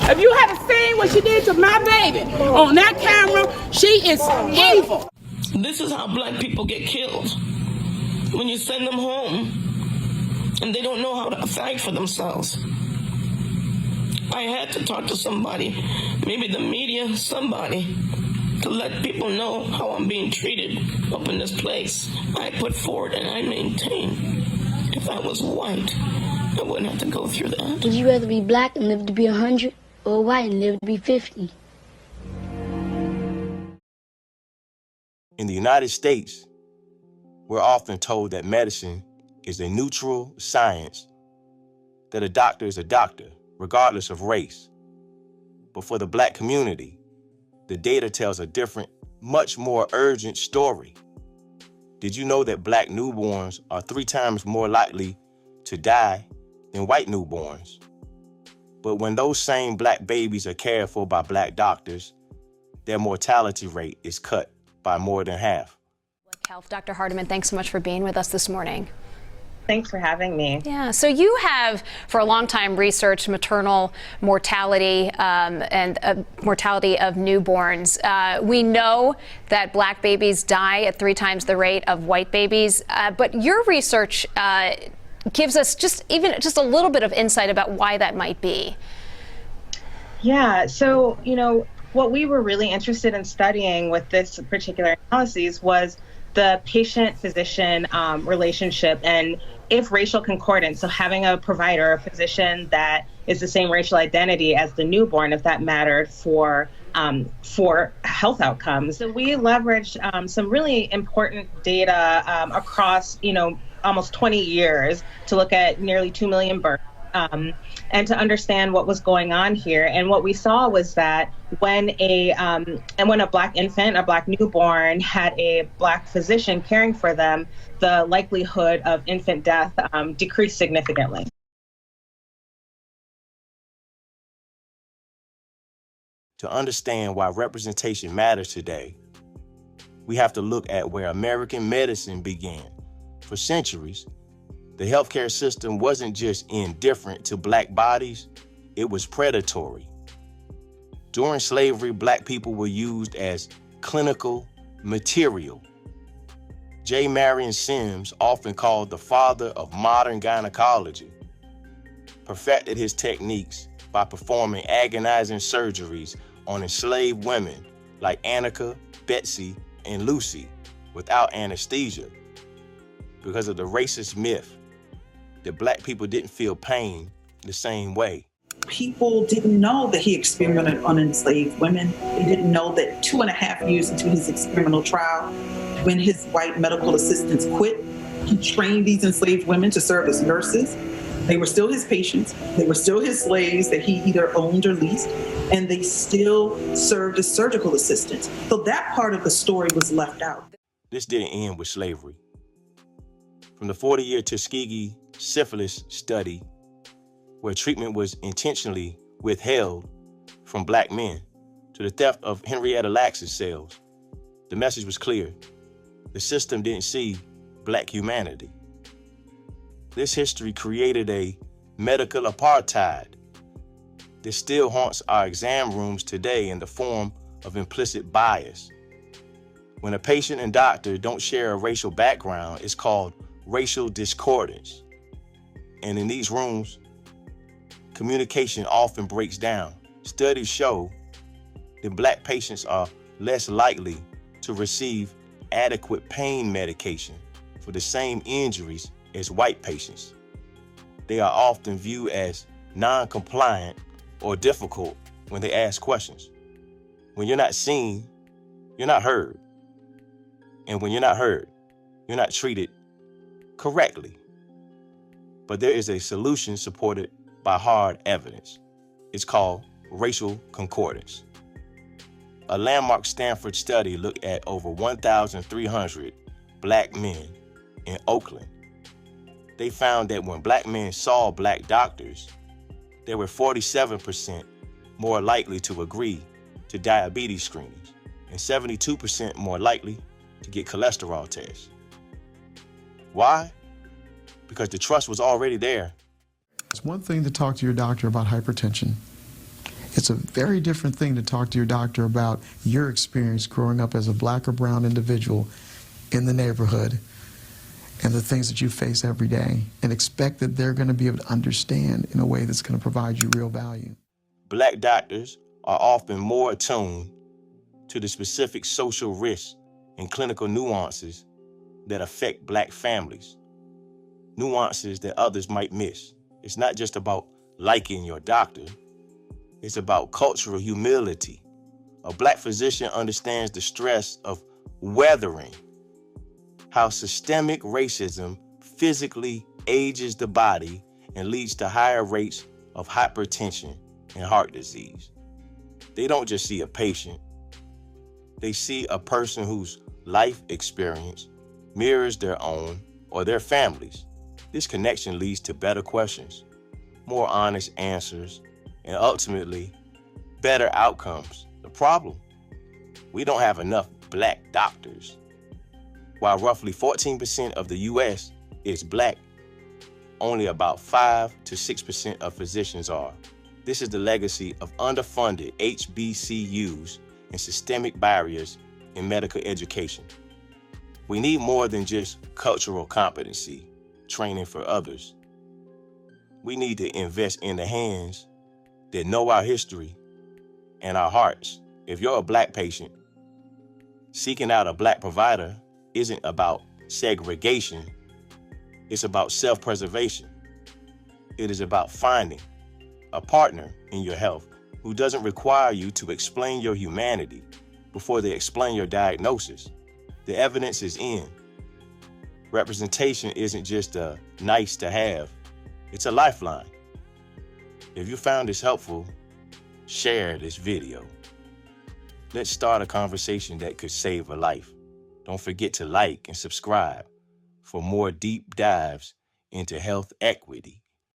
If you haven't seen what she did to my baby on that camera, she is evil. This is how black people get killed. When you send them home and they don't know how to fight for themselves. I had to talk to somebody, maybe the media, somebody, to let people know how I'm being treated up in this place. I put forward and I maintain. If I was white, I wouldn't have to go through that. Would you rather be black and live to be 100 or white and live to be 50? In the United States, we're often told that medicine is a neutral science, that a doctor is a doctor, regardless of race. But for the black community, the data tells a different, much more urgent story. Did you know that black newborns are 3 times more likely to die than white newborns? But when those same black babies are cared for by black doctors, their mortality rate is cut by more than half. Health. Dr. Hardiman, thanks so much for being with us this morning. Thanks for having me. Yeah, so you have for a long time researched maternal mortality and mortality of newborns. We know that black babies die at 3 times the rate of white babies, but your research gives us just a little bit of insight about why that might be. Yeah, so, what we were really interested in studying with this particular analysis was the patient-physician relationship and if racial concordance, so having a provider, a physician that is the same racial identity as the newborn, if that mattered for health outcomes. So we leveraged some really important data across, almost 20 years to look at nearly 2 million births. And to understand what was going on here. And what we saw was that when a black infant, a black newborn had a black physician caring for them, the likelihood of infant death decreased significantly. To understand why representation matters today, we have to look at where American medicine began. For centuries, the healthcare system wasn't just indifferent to black bodies, it was predatory. During slavery, black people were used as clinical material. J. Marion Sims, often called the father of modern gynecology, perfected his techniques by performing agonizing surgeries on enslaved women like Annika, Betsy, and Lucy without anesthesia because of the racist myth that black people didn't feel pain the same way. People didn't know that he experimented on enslaved women. They didn't know that 2.5 years into his experimental trial, when his white medical assistants quit, he trained these enslaved women to serve as nurses. They were still his patients. They were still his slaves that he either owned or leased, and they still served as surgical assistants. So that part of the story was left out. This didn't end with slavery. From the 40-year Tuskegee Syphilis Study, where treatment was intentionally withheld from black men, to the theft of Henrietta Lacks's cells, the message was clear. The system didn't see black humanity. This history created a medical apartheid that still haunts our exam rooms today in the form of implicit bias. When a patient and doctor don't share a racial background, it's called racial discordance. And in these rooms, communication often breaks down. Studies show that black patients are less likely to receive adequate pain medication for the same injuries as white patients. They are often viewed as non-compliant or difficult when they ask questions. When you're not seen, you're not heard. And when you're not heard, you're not treated correctly. But there is a solution supported by hard evidence. It's called racial concordance. A landmark Stanford study looked at over 1,300 black men in Oakland. They found that when black men saw black doctors, they were 47% more likely to agree to diabetes screenings and 72% more likely to get cholesterol tests. Why? Because the trust was already there. It's one thing to talk to your doctor about hypertension. It's It's a very different thing to talk to your doctor about your experience growing up as a black or brown individual in the neighborhood and the things that you face every day, and expect that they're going to be able to understand in a way that's going to provide you real value. Black doctors are often more attuned to the specific social risks and clinical nuances that affect black families, nuances that others might miss. It's not just about liking your doctor, it's about cultural humility. A black physician understands the stress of weathering how systemic racism physically ages the body and leads to higher rates of hypertension and heart disease. They don't just see a patient, they see a person whose life experience mirrors their own or their families. This connection leads to better questions, more honest answers, and ultimately, better outcomes. The problem, we don't have enough black doctors. While roughly 14% of the U.S. is black, only about 5 to 6% of physicians are. This is the legacy of underfunded HBCUs and systemic barriers in medical education. We need more than just cultural competency, training for others. We need to invest in the hands that know our history and our hearts. If you're a black patient, seeking out a black provider isn't about segregation, it's about self-preservation. It is about finding a partner in your health who doesn't require you to explain your humanity before they explain your diagnosis. The evidence is in. Representation isn't just a nice to have, it's a lifeline. If you found this helpful, share this video. Let's start a conversation that could save a life. Don't forget to like and subscribe for more deep dives into health equity.